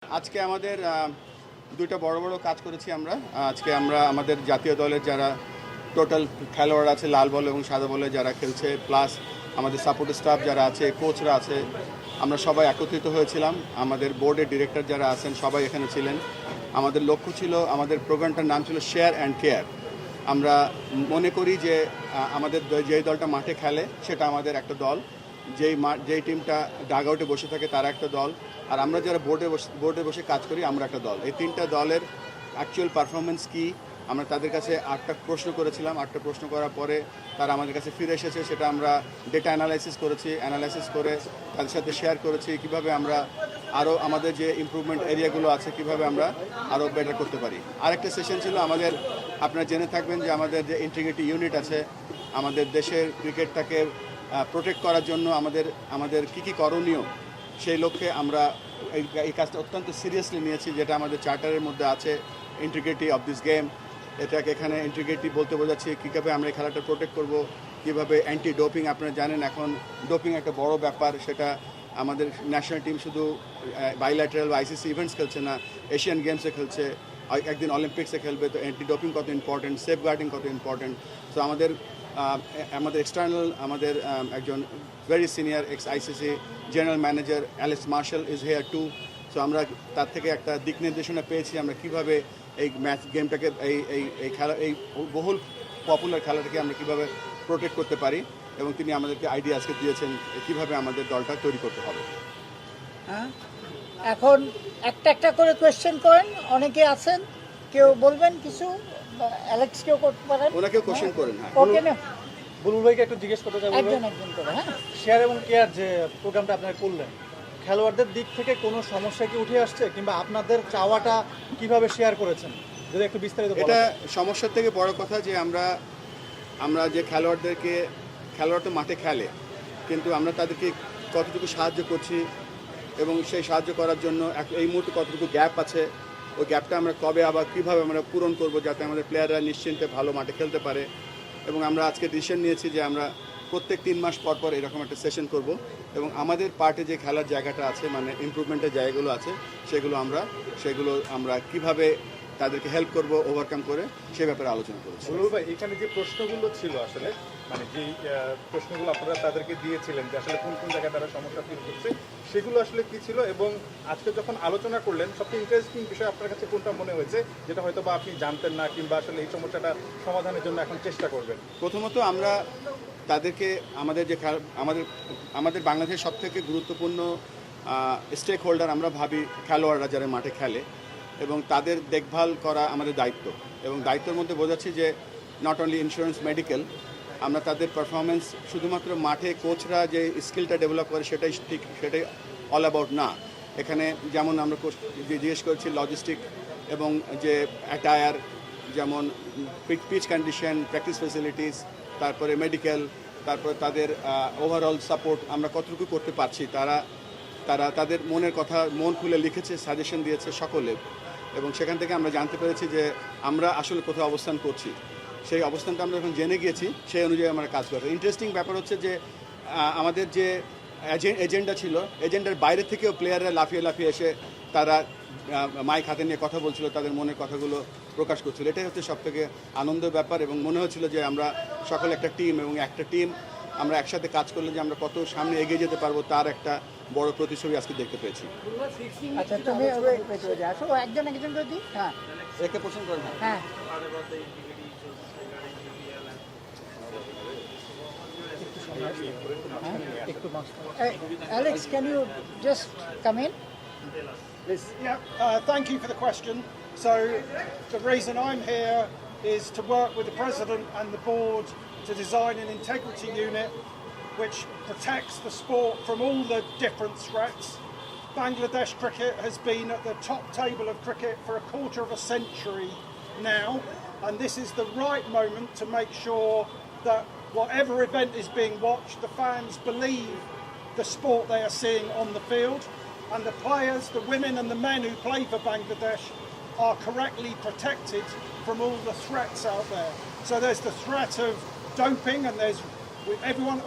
আজকে আমাদের দুইটা বড় বড় কাজ করেছি আমরা। আজকে আমরা আমাদের জাতীয় দলের যারা টোটাল খেলোয়াড় আছে লাল বল এবং সাদা বলে যারা খেলছে, প্লাস আমাদের সাপোর্ট স্টাফ যারা আছে, কোচরা আছে, আমরা সবাই একত্রিত হয়েছিলাম। আমাদের বোর্ডের ডিরেক্টর যারা আছেন সবাই এখানে ছিলেন। আমাদের লক্ষ্য ছিল, আমাদের প্রোগ্রামটার নাম ছিল শেয়ার অ্যান্ড কেয়ার। আমরা মনে করি যে আমাদের যেই দলটা মাঠে খেলে সেটা আমাদের একটা দল, যেই টিমটা ডাগ আউটে বসে থাকে তারা একটা দল, আর আমরা যারা বোর্ডে বসে কাজ করি আমরা একটা দল। এই তিনটা দলের অ্যাকচুয়াল পারফরমেন্স কী আমরা তাদের কাছে 8টা প্রশ্ন করেছিলাম। 8টা প্রশ্ন করার পরে তারা আমাদের কাছে ফিরে এসেছে, সেটা আমরা ডেটা অ্যানালাইসিস করে তাদের সাথে শেয়ার করেছি কীভাবে আমরা আরও আমাদের যে ইমপ্রুভমেন্ট এরিয়াগুলো আছে কীভাবে আমরা আরও বেটার করতে পারি। আরেকটা সেশন ছিল আমাদের, আপনারা জেনে থাকবেন যে আমাদের যে ইন্টিগ্রিটি ইউনিট আছে, আমাদের দেশের ক্রিকেটটাকে প্রোটেক্ট করার জন্য আমাদের কী করণীয়, সেই লক্ষ্যে আমরা এই কাজটা অত্যন্ত সিরিয়াসলি নিয়েছি, যেটা আমাদের চার্টারের মধ্যে আছে, ইন্টিগ্রিটি অফ দিস গেম। এটাকে এখানে ইন্টিগ্রিটি বলতে বোঝাচ্ছি কীভাবে আমরা এই খেলাটা প্রোটেক্ট করব, কীভাবে অ্যান্টি ডোপিং। আপনারা জানেন এখন ডোপিং একটা বড় ব্যাপার, সেটা আমাদের ন্যাশনাল টিম শুধু বাইল্যাটারাল বা আইসিসি ইভেন্টস খেলছে না, এশিয়ান গেমসে খেলছে, একদিন অলিম্পিক্সে খেলবে। তো অ্যান্টি ডোপিং কত ইম্পর্টেন্ট, সেফগার্ডিং কত ইম্পর্টেন্ট। তো আমাদের এক্সটার্নাল আমাদের একজন very senior x ICC general manager Alex martial is here two. So আমরা তার থেকে একটা দিক নির্দেশনা পেয়েছি আমরা কীভাবে এই গেমটাকে এই খেলা, এই বহুল পপুলার খেলাটাকে আমরা কীভাবে প্রোটেক্ট করতে পারি, এবং তিনি আমাদেরকে আইডিয়া আজকে দিয়েছেন কীভাবে আমাদের দলটা তৈরি করতে হবে। হ্যাঁ, এখন একটা করে কোয়েশ্চেন করেন, অনেকে আছেন, কেউ বলবেন কিছু, অ্যালেক্স কেউ করতে পারেন, ওনাকেও কোশ্চেন করেন। হ্যাঁ, ওকে না, বুলবুল ভাইকে একটু জিজ্ঞেস করতে চাই। একজন করে। হ্যাঁ, শেয়ার এবং কেয়ার যে প্রোগ্রামটা আপনারা করলেন, খেলোয়াড়দের দিক থেকে কোনো সমস্যা কি উঠে আসছে, কিংবা আপনাদের চাওয়াটা কিভাবে শেয়ার করেছেন, যদি একটু বিস্তারিত বলেন। এটা সমস্যার থেকে বড় কথা যে আমরা যে খেলোয়াড় তো মাঠে খেলে, কিন্তু আমরা তাদেরকে কতটুকু সাহায্য করছি এবং সেই সাহায্য করার জন্য এই মুহূর্তে কতটুকু গ্যাপ আছে, ওই গ্যাপটা আমরা কবে আবার কীভাবে আমরা পূরণ করব যাতে আমাদের প্লেয়াররা নিশ্চিন্তে ভালো মাঠে খেলতে পারে। এবং আমরা আজকে ডিসিশন নিয়েছি যে আমরা প্রত্যেক 3 মাস পর পর এরকম একটা সেশন করব, এবং আমাদের পার্টে যে খেলার জায়গাটা আছে, মানে ইমপ্রুভমেন্টের জায়গাগুলো আছে, সেগুলো আমরা কিভাবে তাদেরকে হেল্প করব ওভারকাম করে, সে ব্যাপারে আলোচনা করেছি। বুলবুল ভাই, এখানে যে প্রশ্নগুলো ছিল আসলে, মানে যে প্রশ্নগুলো আপনারা তাদেরকে দিয়েছিলেন যে আসলে কোন কোন জায়গায় তারা সমস্যা ফিল করছে, সেগুলো আসলে কী ছিল, এবং আজকে যখন আলোচনা করলেন সবচেয়ে ইন্টারেস্টিং বিষয় আপনার কাছে কোনটা মনে হয়েছে, যেটা হয়তো বা আপনি জানতেন না, কিংবা আসলে এই সমস্যাটা সমাধানের জন্য এখন চেষ্টা করবেন? প্রথমত আমরা তাদেরকে আমাদের বাংলাদেশের সবথেকে গুরুত্বপূর্ণ স্টেক হোল্ডার আমরা ভাবি খেলোয়াড়রা যারা মাঠে খেলে, এবং তাদের দেখভাল করা আমাদের দায়িত্ব। এবং দায়িত্বের মধ্যে বোঝাচ্ছি যে নট অনলি ইন্স্যুরেন্স, মেডিকেল, আমরা তাদের পারফরমেন্স শুধুমাত্র মাঠে কোচরা যে স্কিলটা ডেভেলপ করে সেটাই অল অ্যাবাউট না। এখানে যেমন আমরা জিজ্ঞেস করছি লজিস্টিক এবং যে অ্যাটায়ার, যেমন পিচ কন্ডিশন, প্র্যাকটিস ফেসিলিটিস, তারপরে মেডিকেল, তারপরে তাদের ওভারঅল সাপোর্ট আমরা কতটুকু করতে পারছি। তারা তাদের মনের কথা মন খুলে লিখেছে, সাজেশন দিয়েছে সকলে, এবং সেখান থেকে আমরা জানতে পেরেছি যে আমরা আসলে কোথাও অবস্থান করছি। সেই অবস্থানটা আমরা যখন জেনে গিয়েছি, সেই অনুযায়ী আমরা কাজ করবো। ইন্টারেস্টিং ব্যাপার হচ্ছে যে আমাদের যে এজেন্ডা ছিল, এজেন্ডার বাইরে থেকেও প্লেয়াররা লাফিয়ে এসে তারা মাইক হাতে নিয়ে কথা বলছিল, তাদের মনের কথাগুলো প্রকাশ করছিল। এটাই হচ্ছে সবথেকে আনন্দের ব্যাপার, এবং মনে হচ্ছিল যে আমরা সকলে একটা টিম, এবং একটা টিম আমরা একসাথে কাজ করলে যে আমরা কত সামনে এগিয়ে যেতে পারবো তার একটা বড় প্রতিচ্ছবি আজকে দেখতে পেয়েছি। আচ্ছা, তুমি আসো, একজন করে দিই। হ্যাঁ, একে পছন্দ করেন। হ্যাঁ, Alex, can you just come in? Please. Yeah, thank you for the question. So the reason I'm here is to work with the President and the Board to design an integrity unit which protects the sport from all the different threats. Bangladesh cricket has been at the top table of cricket for a quarter of a century now, and this is the right moment to make sure that whatever event is being watched, the fans believe the sport they are seeing on the field, and the players, the women and the men who play for Bangladesh are correctly protected from all the threats out there. So there's the threat of doping, and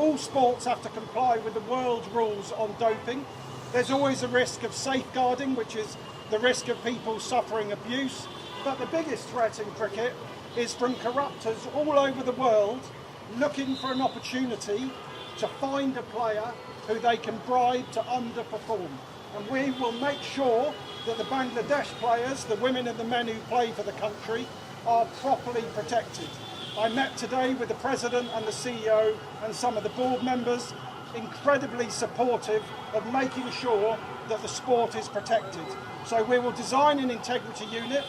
all sports have to comply with the world rules on doping. There's always a risk of safeguarding, which is the risk of people suffering abuse. But the biggest threat in cricket is from corruptors all over the world looking for an opportunity to find a player who they can bribe to underperform. And we will make sure that the Bangladesh players, the women and the men who play for the country, are properly protected. I met today with the President and the CEO and some of the board members, incredibly supportive of making sure that the sport is protected. So we will design an integrity unit,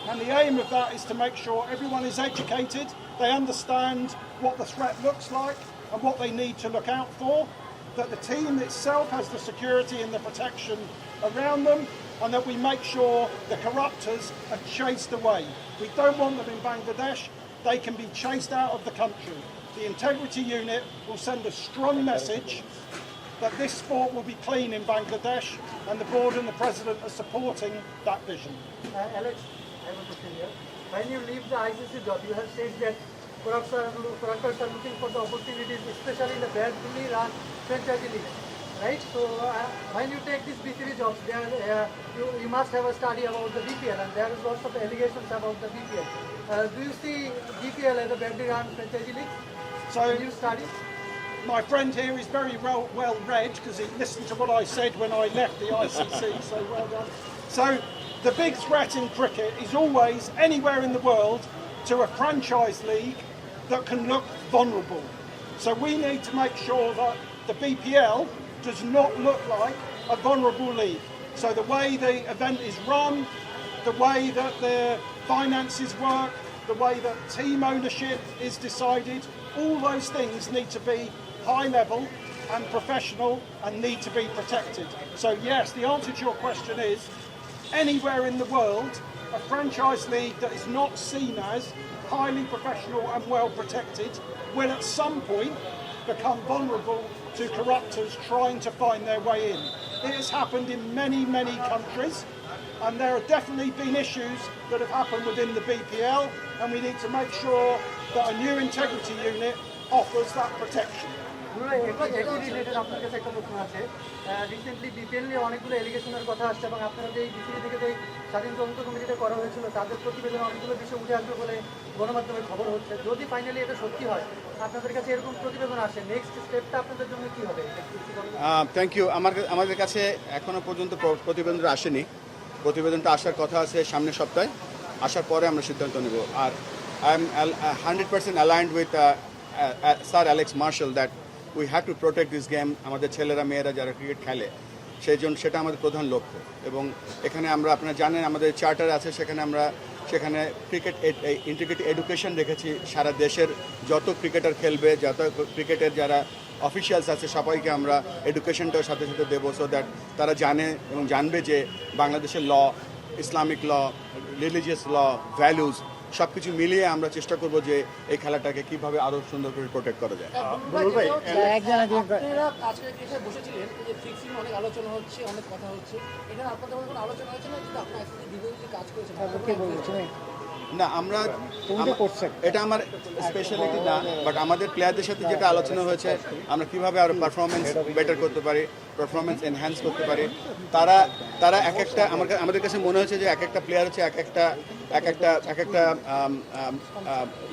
and the aim of that is to make sure everyone is educated, they understand what the threat looks like and what they need to look out for, that the team itself has the security and the protection around them, and that we make sure the corruptors are chased away. We don't want them in Bangladesh. They can be chased out of the country. The integrity unit will send a strong message that this sport will be clean in Bangladesh, and the board and the president are supporting that vision. Alex, I have a question here. When you leave the ICC job, you have said that corruptors are looking for the opportunities, especially in the badly run franchise leagues, right? So when you take these B3 jobs, there you must have a study about the BPL, and there is lots of allegations about the BPL. Do you see BPL as a badly run franchise league? So Did you study? my friend here is very well read because he listened to what I said when I left the ICC, so well done. So the big threat in cricket is always anywhere in the world to a franchise league that can look vulnerable. So we need to make sure that the BPL does not look like a vulnerable league. So the way the event is run, the way that the finances work, the way that team ownership is decided, all those things need to be high level and professional and need to be protected. So yes, the answer to your question is anywhere in the world, a franchise league that is not seen as highly professional and well protected will at some point become vulnerable to corruptors trying to find their way in. It has happened in many countries, and there have definitely been issues that have happened within the BPL, and we need to make sure that a new integrity unit offers that protection. Related আপনার কাছে একটা প্রশ্ন আছে recently BPL নিয়ে অনেকগুলো এলিগেশনের কথা আসছে এবং আপনারা যে বিসিবি থেকে যে স্বাধীন তদন্ত কমিটিটা করা হয়েছিল তাদের প্রতিবেদনে অনেকগুলো বিষয় উঠে আসবে বলে গণমাধ্যমে খবর হচ্ছে যদি ফাইনালি এটা সত্যি হয় আপনাদের কাছে এরকম প্রতিবেদন আসে নেক্সট স্টেপটা আপনাদের জন্য কি হবে থ্যাংক ইউ। আমাদের কাছে এখনো পর্যন্ত প্রতিবেদন আসেনি। প্রতিবেদনটা আসার কথা আছে সামনের সপ্তাহে, আসার পরে আমরা সিদ্ধান্ত নেব। আর I am 100% aligned with Sir Alex Marshall that we have to protect this game. আমাদের ছেলেরা মেয়েরা যারা ক্রিকেট খেলে সেই জন্য সেটা আমাদের প্রধান লক্ষ্য। এবং এখানে আমরা আপনারা জানেন আমাদের চার্টার আছে, সেখানে ক্রিকেট ইন্টিগ্রেটেড এডুকেশন রেখেছি। সারা দেশের যত ক্রিকেটার খেলবে, যত ক্রিকেটের যারা অফিসিয়ালস আছে সবাইকে আমরা এডুকেশনটার সাথে সাথে দেবো, সো দ্যাট তারা জানে এবং জানবে যে বাংলাদেশের ল, ইসলামিক ল, রিলিজিয়াস ল, ভ্যালুজ সব কিছু মিলিয়ে আমরা চেষ্টা করব যে এই খেলাটাকে কিভাবে আরো সুন্দর করে প্রোটেক্ট করা যায়। আপনারা আজকে এসে বসেছিলেন যে ফিক্সিং অনেক আলোচনা হচ্ছে, অনেক কথা হচ্ছে, এখানে আপনাদের মধ্যে কোনো আলোচনা হয়েছে না যে আপনার দীর্ঘদিন কাজ করেছেন? না, এটা আমার স্পেশালিটি না, বাট আমাদের প্লেয়ারদের সাথে যেটা আলোচনা হয়েছে আমরা কিভাবে আরো পারফরমেন্স বেটার করতে পারি, পারফরমেন্স এনহ্যান্স করতে পারি। তারা এক একটা আমাদের কাছে মনে হচ্ছে যে এক একটা প্লেয়ার হচ্ছে এক একটা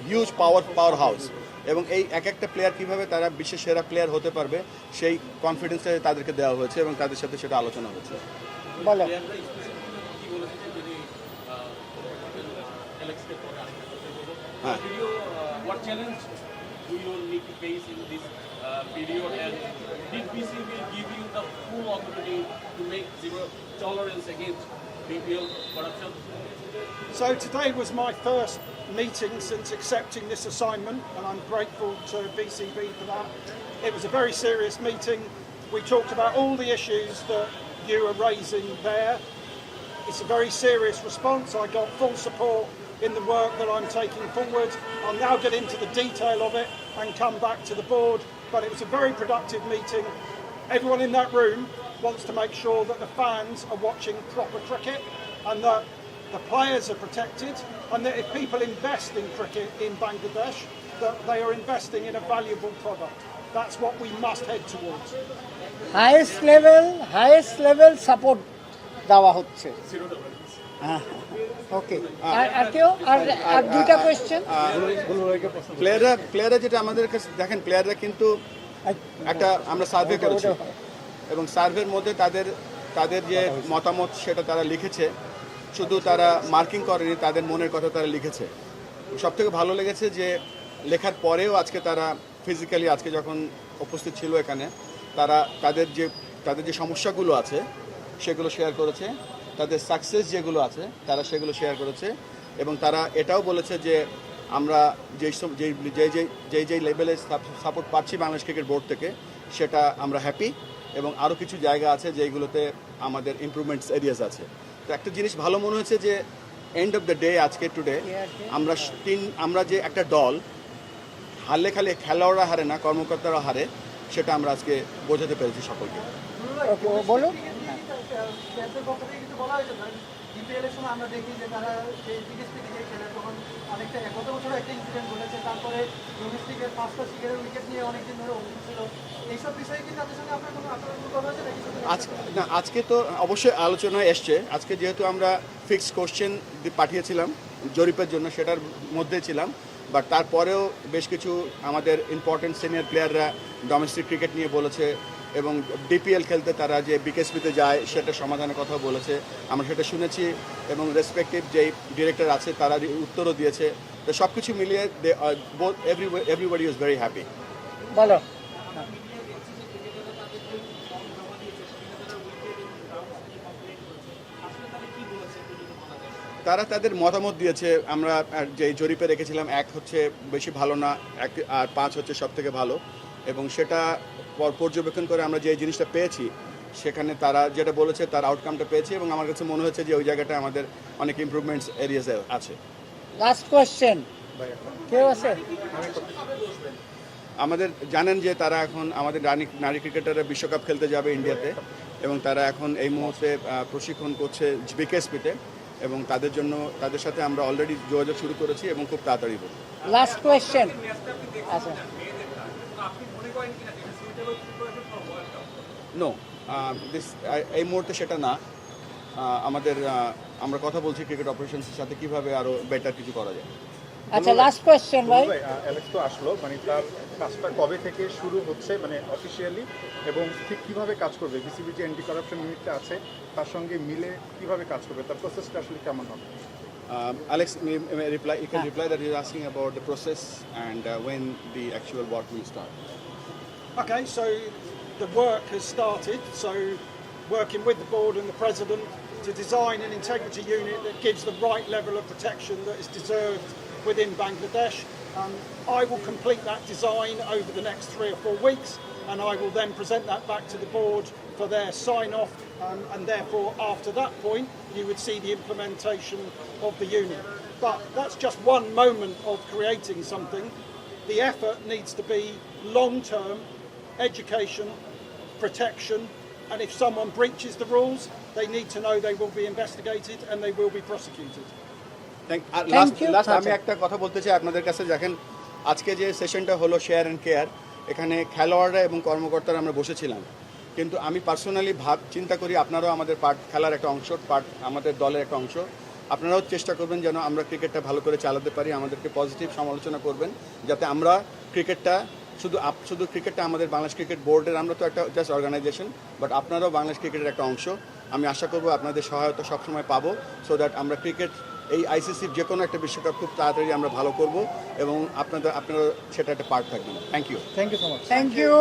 হিউজ পাওয়ার হাউস, এবং এই এক একটা প্লেয়ার কিভাবে তারা বিশ্বের সেরা প্লেয়ার হতে পারবে সেই কনফিডেন্সটা তাদেরকে দেওয়া হয়েছে এবং তাদের সাথে সেটা আলোচনা হয়েছে। What challenge do you need to face in this period, and did BCB give you the full authority to make zero tolerance against BPL corruption? So today was my first meeting since accepting this assignment, and I'm grateful to BCB for that. It was a very serious meeting. We talked about all the issues that you are raising there. It's a very serious response. I got full support in the work that I'm taking forward. I'll now get into the detail of it and come back to the board, but it was a very productive meeting. Everyone in that room wants to make sure that the fans are watching proper cricket and that the players are protected, and that if people invest in cricket in Bangladesh, that they are investing in a valuable product. That's what we must head towards. highest level support দেওয়া হচ্ছে। হ্যাঁ, ওকে। আর কেউ আর দুইটা question. প্লেয়াররা যেটা আমাদের কাছে দেখেন, প্লেয়াররা কিন্তু একটা আমরা সার্ভে করেছি এবং সার্ভের মধ্যে তাদের যে মতামত সেটা তারা লিখেছে, শুধু তারা মার্কিং করেনি, তাদের মনের কথা তারা লিখেছে। সবথেকে ভালো লেগেছে যে লেখার পরেও আজকে তারা ফিজিক্যালি আজকে যখন উপস্থিত ছিল এখানে, তারা তাদের যে সমস্যাগুলো আছে সেগুলো শেয়ার করেছে, তাদের সাকসেস যেগুলো আছে তারা সেগুলো শেয়ার করেছে এবং তারা এটাও বলেছে যে আমরা যেই লেভেলে সাপোর্ট পাচ্ছি বাংলাদেশ ক্রিকেট বোর্ড থেকে সেটা আমরা হ্যাপি এবং আরও কিছু জায়গা আছে যেগুলোতে আমাদের ইমপ্রুভমেন্টস এরিয়াস আছে। তো একটা জিনিস ভালো মনে হয়েছে যে এন্ড অফ দ্য ডে আজকে টুডে আমরা যে একটা দল হারলে খালি খেলোয়াড়রা হারে না, কর্মকর্তারা হারে, সেটা আমরা আজকে বোঝাতে পেরেছি সকলকে। বলুন। ক্যাম্পের পক্ষ থেকে কিছু বলা হয়েছে না? বিপিএলের সময় আমরা দেখি যে তারা সেই বিদেশি দিকে খেলে, তখন অনেকটা গত বছর একটা ইনসিডেন্ট ঘটেছে, তারপরে ডোমেস্টিকের 5টা শিকারের উইকেট নিয়ে অনেকদিন ধরে অভিযোগ ছিল। এইসব বিষয়ে কি তাদের সঙ্গে আপনার কোনো কথা হয়েছে নাকি? আজকে তো অবশ্যই আলোচনায় এসছে। আজকে যেহেতু আমরা ফিক্সড কোশ্চেন পাঠিয়েছিলাম জরিপের জন্য, সেটার মধ্যে ছিলাম, বাট তারপরেও বেশ কিছু আমাদের ইম্পর্টেন্ট সিনিয়র প্লেয়াররা ডোমেস্টিক ক্রিকেট নিয়ে বলেছে এবং ডিপিএল খেলতে তারা যে বিকেএসপিতে যায় সেটা সমাধানের কথা বলেছে, আমরা সেটা শুনেছি এবং রেসপেক্টিভ যেই ডিরেক্টর আছে তারা উত্তরও দিয়েছে। তো সব কিছু মিলিয়ে এভরিবডি ইজ ভেরি হ্যাপি। বলো। তারা তাদের মতামত দিয়েছে। আমরা যে জরিপে রেখেছিলাম 1 হচ্ছে বেশি ভালো না, আর 5 হচ্ছে সব থেকে ভালো, এবং সেটা পর্যবেক্ষণ করে আমরা যে জিনিসটা পেয়েছি সেখানে তারা যেটা বলেছে তার আউটকামটা পেয়েছি এবং আমার কাছে মনে হচ্ছে যে ওই জায়গাটা আমাদের অনেক ইমপ্রুভমেন্টস এরিয়াসে আছে। লাস্ট কোয়েশ্চেন কেউ আছে? আমাদের জানেন যে তারা এখন আমাদের নারী ক্রিকেটাররা বিশ্বকাপ খেলতে যাবে ইন্ডিয়াতে এবং তারা এখন এই মুহূর্তে প্রশিক্ষণ করছে বিকেএসপিতে এবং তাদের সাথে আমরা অলরেডি যোগাযোগ শুরু করেছি এবং খুব তাড়াতাড়ি হবে। Last question. আচ্ছা, নো, এই মুহূর্তে সেটা না। আমরা কথা বলছি ক্রিকেট অপারেশনসের সাথে কিভাবে আরো বেটার কিছু করা যায়। আচ্ছা, লাস্ট কোয়েশ্চেন ভাই। অ্যালেক্স তো আসলো, মানে তার কাজটা কবে থেকে শুরু হচ্ছে মানে অফিসিয়ালি, এবং ঠিক কিভাবে কাজ করবে, বিসিবি যে অ্যান্টি কারাপশন ইউনিটটা আছে তার সঙ্গে মিলে কিভাবে কাজ করবে, তার প্রসেসটা আসলে কেমন হবে? Alex, you can reply that you're asking about the process and when the actual work will start. Okay, so the work has started. So working with the board and the president to design an integrity unit that gives the right level of protection that is deserved within Bangladesh. I will complete that design over the next 3 or 4 weeks, and I will then present that back to the board for their sign-off, and therefore after that point you would see the implementation of the unit. But that's just one moment of creating something. The effort needs to be long-term education, protection, and if someone breaches the rules, they need to know they will be investigated and they will be prosecuted. Last আমি একটা কথা বলতে চাই আপনাদের কাছে। দেখেন, আজকে যে সেশনটা হলো শেয়ার অ্যান্ড কেয়ার, এখানে খেলোয়াড়রা এবং কর্মকর্তারা আমরা বসেছিলাম, কিন্তু আমি পার্সোনালি চিন্তা করি আপনারাও আমাদের খেলার একটা অংশ, আমাদের দলের একটা অংশ। আপনারাও চেষ্টা করবেন যেন আমরা ক্রিকেটটা ভালো করে চালাতে পারি, আমাদেরকে পজিটিভ সমালোচনা করবেন যাতে আমরা ক্রিকেটটা শুধু ক্রিকেটটা আমাদের বাংলাদেশ ক্রিকেট বোর্ডের, আমরা তো একটা জাস্ট অর্গানাইজেশন, বাট আপনারাও বাংলাদেশ ক্রিকেটের একটা অংশ। আমি আশা করবো আপনাদের সহায়তা সবসময় পাবো, সো দ্যাট আমরা ক্রিকেট এই আইসিসির যে কোনো একটা বিশ্বকাপ খুব তাড়াতাড়ি আমরা ভালো করব এবং আপনারা সেটা একটা পার্ট থাকবেন। Thank you thank you so much. Thank you.